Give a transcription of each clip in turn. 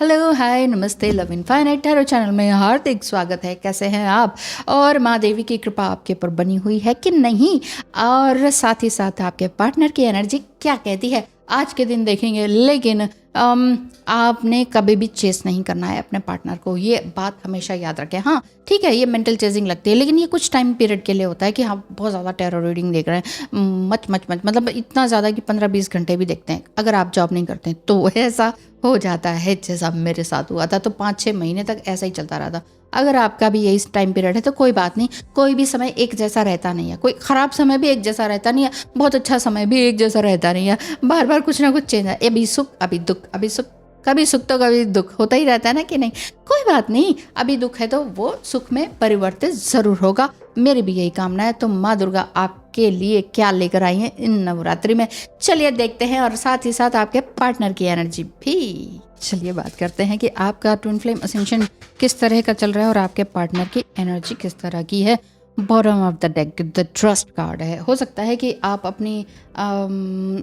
Hello, हाय, नमस्ते, love infinite tarot channel में हार्दिक स्वागत है। कैसे हैं आप? और माँ देवी की कृपा आपके ऊपर बनी हुई है कि नहीं? और साथ ही साथ आपके पार्टनर की एनर्जी क्या कहती है आज के दिन देखेंगे। लेकिन आपने कभी भी चेस नहीं करना है अपने पार्टनर को, ये बात हमेशा याद रखें। हाँ ठीक है, ये मेंटल चेजिंग लगती है, लेकिन ये कुछ टाइम पीरियड के लिए होता है कि आप बहुत ज़्यादा टैरो रीडिंग देख रहे हैं, मच मच मच मतलब इतना ज़्यादा कि 15-20 घंटे भी देखते हैं। अगर आप जॉब नहीं करते हैं तो ऐसा हो जाता है, जैसा मेरे साथ हुआ था। तो 5-6 महीने तक ऐसा ही चलता रहा था। अगर आपका भी यही टाइम पीरियड है तो कोई बात नहीं, कोई भी समय एक जैसा रहता नहीं है, कोई ख़राब समय भी एक जैसा रहता नहीं है, बहुत अच्छा समय भी एक जैसा रहता नहीं है, बार बार कुछ ना कुछ चेंज है। अभी सुख अभी दुख, अभी सुख, कभी सुख तो कभी दुख होता ही रहता है ना कि नहीं। कोई बात नहीं, अभी दुख है तो वो सुख में परिवर्तित ज़रूर होगा। मेरी भी यही कामना है। तो माँ दुर्गा आपके लिए क्या लेकर आई हैं इन नवरात्रि में, चलिए देखते हैं। और साथ ही साथ आपके पार्टनर की एनर्जी भी चलिए बात करते हैं कि आपका ट्विन फ्लेम असेंशन किस तरह का चल रहा है और आपके पार्टनर की एनर्जी किस तरह की है। Bottom of the deck the trust card है। हो सकता है कि आप अपनी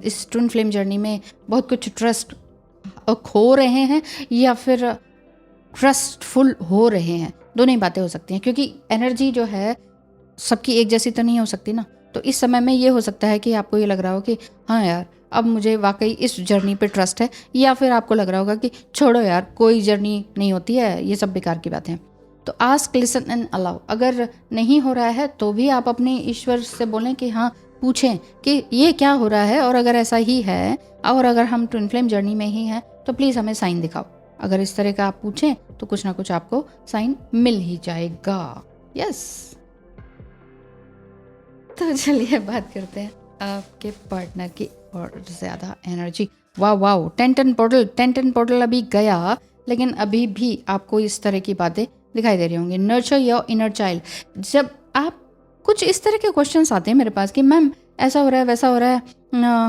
इस ट्विन फ्लेम जर्नी में बहुत कुछ ट्रस्ट खो रहे हैं या फिर ट्रस्टफुल हो रहे हैं। दोनों ही बातें हो सकती हैं, क्योंकि एनर्जी जो है सबकी एक जैसी तो नहीं हो सकती ना। तो इस समय में ये हो सकता है कि आपको ये लग रहा हो कि हाँ यार, अब मुझे वाकई इस जर्नी पे ट्रस्ट है, या फिर आपको लग रहा होगा कि छोड़ो यार, कोई जर्नी नहीं होती है, ये सब बेकार की बातें हैं। तो आस्क, लिसन एंड अलाउ। अगर नहीं हो रहा है तो भी आप अपने ईश्वर से बोलें कि हाँ, पूछें कि ये क्या हो रहा है, और अगर ऐसा ही है और अगर हम ट्विन फ्लेम जर्नी में ही हैं तो प्लीज़ हमें साइन दिखाओ। अगर इस तरह का आप पूछें तो कुछ ना कुछ आपको साइन मिल ही जाएगा। यस। तो चलिए बात करते हैं आपके पार्टनर की और ज़्यादा एनर्जी। वाह वाह, 10-10 पोर्टल अभी गया, लेकिन अभी भी आपको इस तरह की बातें दिखाई दे रही होंगी। Nurture your inner child. जब आप कुछ इस तरह के क्वेश्चंस आते हैं मेरे पास कि मैम ऐसा हो रहा है, वैसा हो रहा है,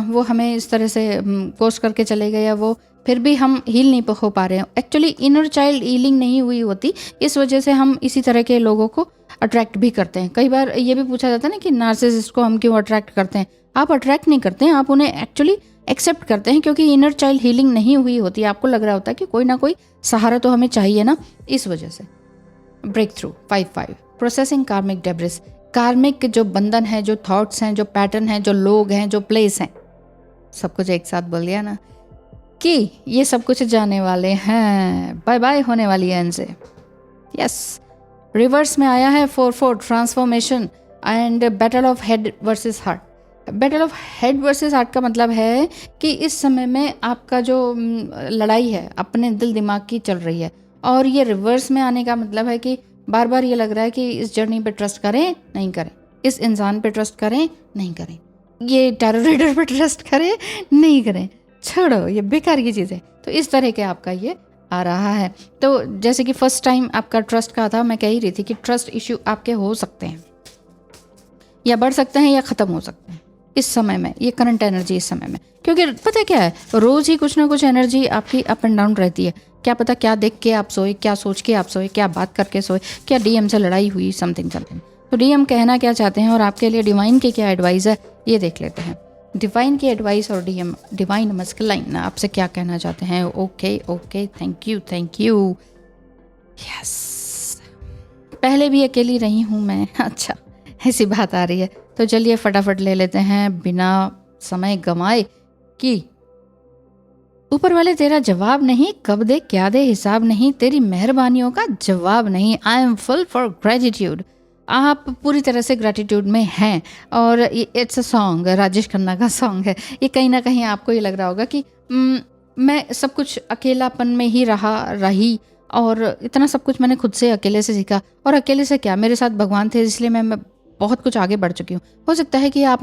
वो हमें इस तरह से कोर्स करके चले गए, या वो फिर भी हम हील नहीं हो पा रहे हैं। एक्चुअली इनर चाइल्ड हीलिंग नहीं हुई होती, इस वजह से हम इसी तरह के लोगों को अट्रैक्ट भी करते हैं। कई बार ये भी पूछा जाता है ना कि नार्सिसिस्ट को हम क्यों अट्रैक्ट करते हैं। आप अट्रैक्ट नहीं करते हैं, आप उन्हें एक्चुअली एक्सेप्ट करते हैं, क्योंकि इनर चाइल्ड हीलिंग नहीं हुई होती। आपको लग रहा होता है कि कोई ना कोई सहारा तो हमें चाहिए ना, इस वजह से। ब्रेक थ्रू 5-5 प्रोसेसिंग कार्मिक डेब्रिस। कार्मिक जो बंधन है, जो थॉट्स हैं, जो पैटर्न है, जो लोग हैं, जो प्लेस हैं, सब कुछ एक साथ बोल दिया ना कि ये सब कुछ जाने वाले हैं, बाय बाय होने वाली है इनसे। यस। रिवर्स में आया है 4-4 transformation and battle of head versus heart. Battle of head versus heart का मतलब है कि इस समय में आपका जो लड़ाई है अपने दिल दिमाग की चल रही है, और ये रिवर्स में आने का मतलब है कि बार बार ये लग रहा है कि इस जर्नी पे ट्रस्ट करें नहीं करें, इस इंसान पे ट्रस्ट करें नहीं करें, ये टैरो रीडर पे ट्रस्ट करें नहीं करें, छोड़ो ये बेकार की चीज़ है। तो इस तरह के आपका ये आ रहा है। तो जैसे कि फर्स्ट टाइम आपका ट्रस्ट का था, मैं कह ही रही थी कि ट्रस्ट इश्यू आपके हो सकते हैं, या बढ़ सकते हैं या ख़त्म हो सकते हैं इस समय में, ये करंट एनर्जी इस समय में। क्योंकि पता क्या है, रोज़ ही कुछ ना कुछ एनर्जी आपकी अप एंड डाउन रहती है। क्या पता क्या देख के आप सोए, क्या सोच के आप सोए, क्या बात करके सोए, क्या डीएम से लड़ाई हुई, समथिंग। तो डीएम कहना क्या चाहते हैं और आपके लिए डिवाइन की क्या एडवाइस है, ये देख लेते हैं। डिवाइन की एडवाइस और डीएम डिवाइन मस्कुलाइन आपसे क्या कहना चाहते हैं। Okay, thank you. यस, पहले भी अकेली रही हूँ मैं। अच्छा, ऐसी बात आ रही है तो चलिए फटाफट ले लेते हैं बिना समय गंवाए कि ऊपर वाले तेरा जवाब नहीं, कब दे क्या दे हिसाब नहीं, तेरी मेहरबानियों का जवाब नहीं। I am full for gratitude. आप पूरी तरह से ग्रेटिट्यूड में हैं। और it's a song, Rajesh Khanna का सॉन्ग है ये। कहीं ना कहीं आपको ये लग रहा होगा कि मैं सब कुछ अकेलापन में ही रही, और इतना सब कुछ मैंने खुद से अकेले से सीखा। और अकेले से क्या, मेरे साथ भगवान थे, इसलिए मैं बहुत कुछ आगे बढ़ चुकी हूँ। हो सकता है कि आप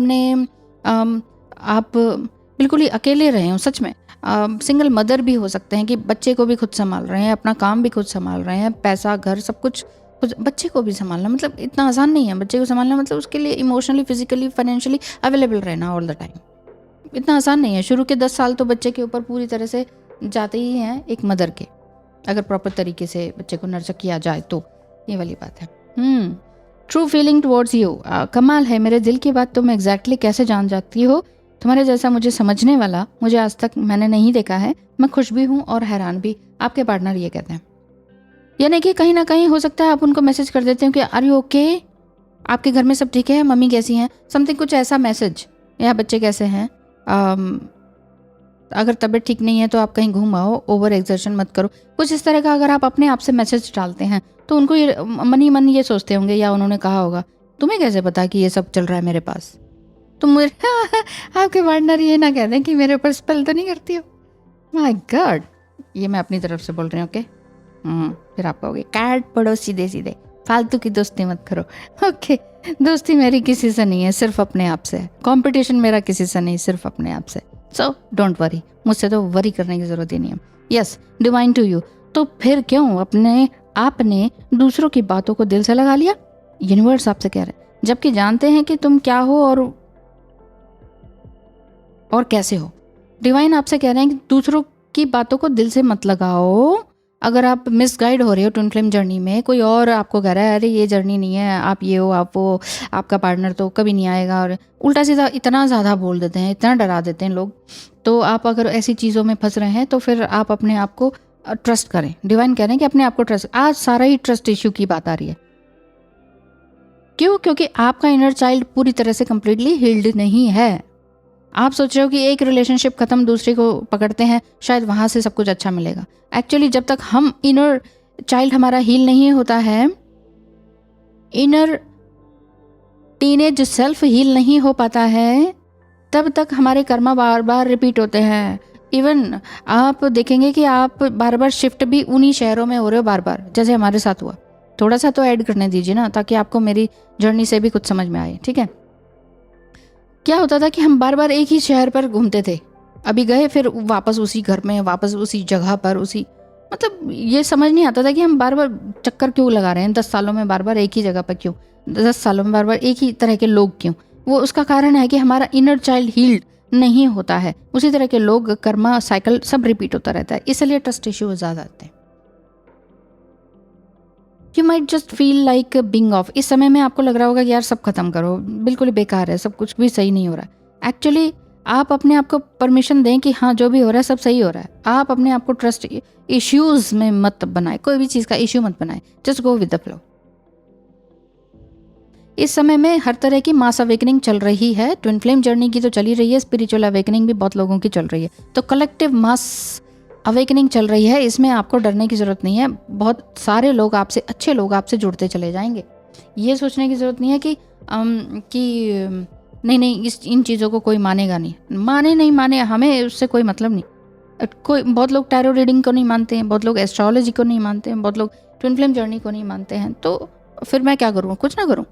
बिल्कुल ही अकेले रहे हो सच में। सिंगल मदर भी हो सकते हैं कि बच्चे को भी खुद संभाल रहे हैं, अपना काम भी खुद संभाल रहे हैं, पैसा घर सब कुछ बच्चे को भी संभालना मतलब इतना आसान नहीं है। बच्चे को संभालना मतलब उसके लिए इमोशनली, फिजिकली, फाइनेंशियली अवेलेबल रहना ऑल द टाइम, इतना आसान नहीं है। शुरू के 10 साल तो बच्चे के ऊपर पूरी तरह से जाते ही हैं एक मदर के, अगर प्रॉपर तरीके से बच्चे को नर्चर किया जाए तो। ये वाली बात है। True feeling towards you. कमाल है, मेरे दिल की बात तुम एग्जैक्टली कैसे जान जाती हो तुम्हारे जैसा मुझे समझने वाला मुझे आज तक मैंने नहीं देखा है। मैं खुश भी हूँ और हैरान भी। आपके पार्टनर ये कहते हैं। यानी कि कहीं ना कहीं हो सकता है आप उनको मैसेज कर देते हो कि आर यू ओके, आपके घर में सब ठीक है, मम्मी कैसी हैं, समथिंग कुछ ऐसा मैसेज, या बच्चे कैसे हैं, अगर तबीयत ठीक नहीं है तो आप कहीं घूम आओ, ओवर एक्सर्शन मत करो, कुछ इस तरह का अगर आप अपने आप से मैसेज डालते हैं तो उनको ये मन ही मन ये सोचते होंगे या उन्होंने कहा होगा तुम्हें कैसे पता कि ये सब चल रहा है मेरे पास। तो मुझे आपके पार्टनर ये ना कह दें कि मेरे ऊपर स्पेल तो नहीं करती हो। माय गॉड, ये मैं अपनी तरफ से बोल रही हूँ। ओके फिर आप कहोगे कार्ड पढ़ो सीधे सीधे, फालतू की दोस्ती मत करो। ओके दोस्ती मेरी किसी से नहीं है, सिर्फ अपने आप से है। कंपटीशन मेरा किसी से नहीं, सिर्फ अपने आप से। सो डोंट वरी, मुझसे तो वरी करने की ज़रूरत ही नहीं है। Yes divine to you. तो फिर क्यों आपने दूसरों की बातों को दिल से लगा लिया? यूनिवर्स आपसे कह रहे हैं, जबकि जानते हैं कि तुम क्या हो और कैसे हो। डिवाइन आपसे कह रहे हैं कि दूसरों की बातों को दिल से मत लगाओ। अगर आप मिसगाइड हो रहे हो ट्विन फ्लेम जर्नी में, कोई और आपको कह रहा है अरे ये जर्नी नहीं है, आप ये हो, आप वो, आपका पार्टनर तो कभी नहीं आएगा, और उल्टा सीधा इतना ज़्यादा बोल देते हैं, इतना डरा देते हैं लोग। तो आप अगर ऐसी चीज़ों में फंस रहे हैं तो फिर आप अपने आप को ट्रस्ट करें। डिवाइन कह रहे हैं कि अपने आप को ट्रस्ट। आज सारा ही ट्रस्ट इश्यू की बात आ रही है। क्यों? क्योंकि आपका इनर चाइल्ड पूरी तरह से कंप्लीटली हील्ड नहीं है। आप सोच रहे हो कि एक रिलेशनशिप खत्म, दूसरे को पकड़ते हैं, शायद वहाँ से सब कुछ अच्छा मिलेगा। एक्चुअली जब तक हम इनर चाइल्ड हमारा हील नहीं होता है, इनर टीनेज सेल्फ हील नहीं हो पाता है, तब तक हमारे कर्मा बार बार रिपीट होते हैं। इवन आप देखेंगे कि आप बार बार शिफ्ट भी उन्हीं शहरों में हो रहे हो बार बार, जैसे हमारे साथ हुआ। थोड़ा सा तो ऐड करने दीजिए ना, ताकि आपको मेरी जर्नी से भी कुछ समझ में आए। ठीक है, क्या होता था कि हम बार बार एक ही शहर पर घूमते थे, अभी गए फिर वापस उसी घर में, वापस उसी जगह पर, उसी, मतलब ये समझ नहीं आता था कि हम बार बार चक्कर क्यों लगा रहे हैं। 10 सालों में बार बार एक ही जगह पर क्यों, 10 सालों में बार बार एक ही तरह के लोग क्यों? वो उसका कारण है कि हमारा इनर चाइल्ड हील्ड नहीं होता है। उसी तरह के लोग, कर्मा साइकिल सब रिपीट होता रहता है, इसलिए ट्रस्ट इश्यू ज़्यादा आते हैं। You might just feel like being off. इस समय में आपको लग रहा होगा कि यार सब खत्म करो, बिल्कुल ही बेकार है, सब कुछ भी सही नहीं हो रहा है। एक्चुअली आप अपने आप को परमिशन दें कि हाँ जो भी हो रहा है सब सही हो रहा है। आप अपने आप को ट्रस्ट इश्यूज में मत बनाए, कोई भी चीज़ का इश्यू मत बनाए, just go with the flow. इस समय में हर तरह की मास अवेकनिंग चल रही है। ट्विन फ्लेम जर्नी की तो चल ही रही है, स्पिरिचुअल अवेकनिंग भी बहुत लोगों की चल रही है। तो कलेक्टिव मास अवेकनिंग चल रही है, इसमें आपको डरने की ज़रूरत नहीं है। बहुत सारे लोग आपसे, अच्छे लोग आपसे जुड़ते चले जाएंगे। ये सोचने की ज़रूरत नहीं है कि नहीं इन चीज़ों को कोई मानेगा नहीं, माने नहीं माने, हमें उससे कोई मतलब नहीं। कोई बहुत लोग टैरो रीडिंग को नहीं मानते हैं, बहुत लोग एस्ट्रोलॉजी को नहीं मानते हैं, बहुत लोग ट्विन फ्लेम जर्नी को नहीं मानते हैं। तो फिर मैं क्या करूँ? कुछ ना करूँ।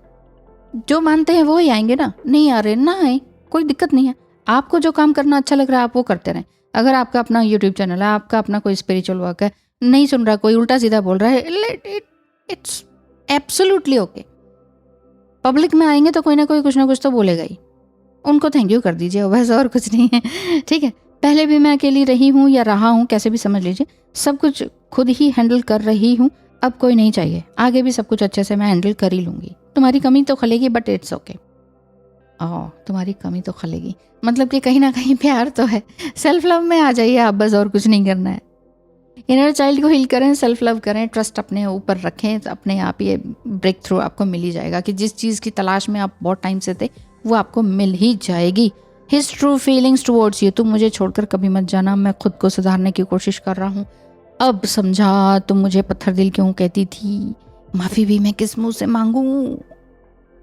जो मानते हैं वो ही आएंगे ना, नहीं आ रहे ना आए, कोई दिक्कत नहीं है। आपको जो काम करना अच्छा लग रहा है आप वो करते रहें। अगर आपका अपना यूट्यूब चैनल है, आपका अपना कोई स्पिरिचुअल वर्क है, नहीं सुन रहा कोई, उल्टा सीधा बोल रहा है, इट्स एब्सोल्युटली ओके। पब्लिक में आएंगे तो कोई ना कोई कुछ ना कुछ तो बोलेगा ही, उनको थैंक यू कर दीजिए, बस और कुछ नहीं है। ठीक है, पहले भी मैं अकेली रही हूँ या रहा हूँ, कैसे भी समझ लीजिए, सब कुछ खुद ही हैंडल कर रही हूँ। अब कोई नहीं चाहिए, आगे भी सब कुछ अच्छे से मैं हैंडल कर ही लूँगी। तुम्हारी कमी तो खलेगी बट इट्स ओके। तुम्हारी कमी तो खलेगी, मतलब कि कहीं ना कहीं प्यार तो है। सेल्फ लव में आ जाइए आप, बस और कुछ नहीं करना है। इनर चाइल्ड को हील करें, सेल्फ लव करें, ट्रस्ट अपने ऊपर रखें, तो अपने आप ये ब्रेक थ्रू आपको मिल ही जाएगा कि जिस चीज़ की तलाश में आप बहुत टाइम से थे वो आपको मिल ही जाएगी। His true feelings towards you, तुम मुझे छोड़कर कभी मत जाना, मैं खुद को सुधारने की कोशिश कर रहा हूँ। अब समझा तुम मुझे पत्थर दिल क्यों कहती थी, माफ़ी भी मैं किस मुँह से मांगूँ।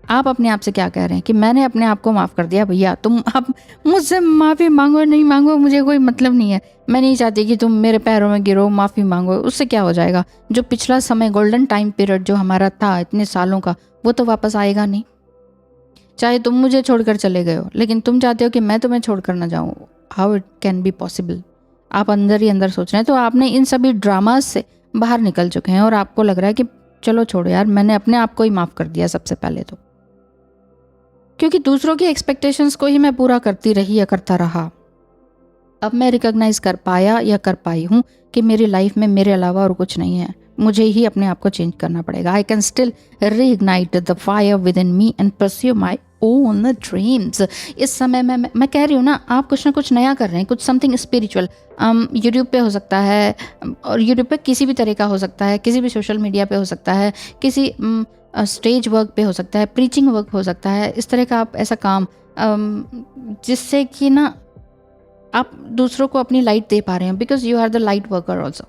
आप अपने आप से क्या कह रहे हैं कि मैंने अपने आप को माफ़ कर दिया भैया, तुम अब मुझसे माफ़ी मांगो नहीं मांगो मुझे कोई मतलब नहीं है। मैं नहीं चाहती कि तुम मेरे पैरों में गिरो, माफ़ी मांगो, उससे क्या हो जाएगा? जो पिछला समय, गोल्डन टाइम पीरियड जो हमारा था इतने सालों का, वो तो वापस आएगा नहीं। चाहे तुम मुझे छोड़कर चले गए हो, लेकिन तुम चाहते हो कि मैं तुम्हें छोड़कर ना जाऊँ। How it can be possible? आप अंदर ही अंदर सोच रहे हैं। तो आपने इन सभी ड्रामाज से बाहर निकल चुके हैं और आपको लग रहा है कि चलो छोड़ो यार, मैंने अपने आप को ही माफ़ कर दिया सबसे पहले तो, क्योंकि दूसरों की एक्सपेक्टेशंस को ही मैं पूरा करती रही या करता रहा। अब मैं रिकॉग्नाइज कर पाया या कर पाई हूँ कि मेरी लाइफ में मेरे अलावा और कुछ नहीं है। मुझे ही अपने आप को चेंज करना पड़ेगा। I can still reignite the fire with in me and pursue my own dreams. इस समय मैं कह रही हूँ ना, आप कुछ ना कुछ नया कर रहे हैं, कुछ समथिंग स्पिरिचुअल। यूट्यूब पे हो सकता है, और यूट्यूब पे किसी भी तरह का हो सकता है, किसी भी सोशल मीडिया पे हो सकता है, किसी स्टेज वर्क पे हो सकता है, प्रीचिंग वर्क हो सकता है। इस तरह का आप ऐसा काम जिससे कि ना आप दूसरों को अपनी लाइट दे पा रहे हैं, because you are the light worker also.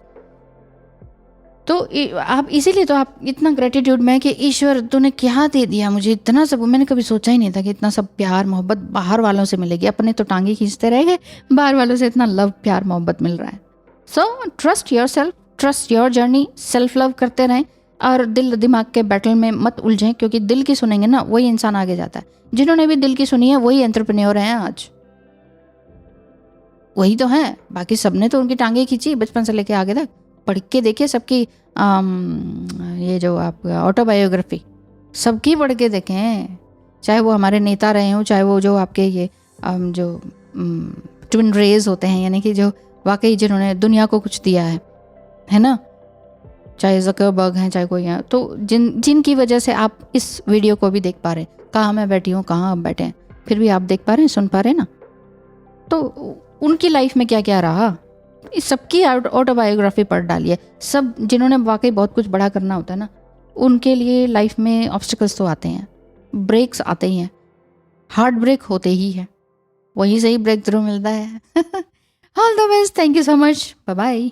तो आप इसीलिए तो आप इतना ग्रेटिट्यूड में कि ईश्वर तूने क्या दे दिया मुझे, इतना सब। मैंने कभी सोचा ही नहीं था कि इतना सब प्यार मोहब्बत बाहर वालों से मिलेगी। अपने तो टांगे खींचते रह गए, बाहर वालों से इतना लव प्यार मोहब्बत मिल रहा है। So trust your self, trust your journey, self love करते रहें, और दिल दिमाग के बैटल में मत उलझें, क्योंकि दिल की सुनेंगे ना वही इंसान आगे जाता है। जिन्होंने भी दिल की सुनी है वही एंटरप्रेन्योर हैं आज, वही तो हैं। बाकी सबने तो उनकी टांगे खींची बचपन से लेके आगे तक। पढ़ के देखिए सबकी ये जो आप ऑटोबायोग्राफी सबकी पढ़ के देखें, चाहे वो हमारे नेता रहे हों, चाहे वो जो आपके ये जो ट्विन रेज होते हैं, यानी कि जो वाकई जिन्होंने दुनिया को कुछ दिया है ना, चाहे ज़करबर्ग हैं, चाहे कोई है, तो जिनकी वजह से आप इस वीडियो को भी देख पा रहे हैं। कहाँ मैं बैठी हूँ, कहाँ आप बैठे हैं, फिर भी आप देख पा रहे हैं, सुन पा रहे हैं ना। तो उनकी लाइफ में क्या क्या रहा, इस सबकी ऑटोबायोग्राफी पढ़ डालिए। सब जिन्होंने वाकई बहुत कुछ बड़ा करना होता है ना, उनके लिए लाइफ में ऑब्स्टिकल्स तो आते हैं, ब्रेक्स आते ही हैं, हार्ट ब्रेक होते ही है, वहीं से ही ब्रेक थ्रू मिलता है। All the best, thank you so much, bye bye.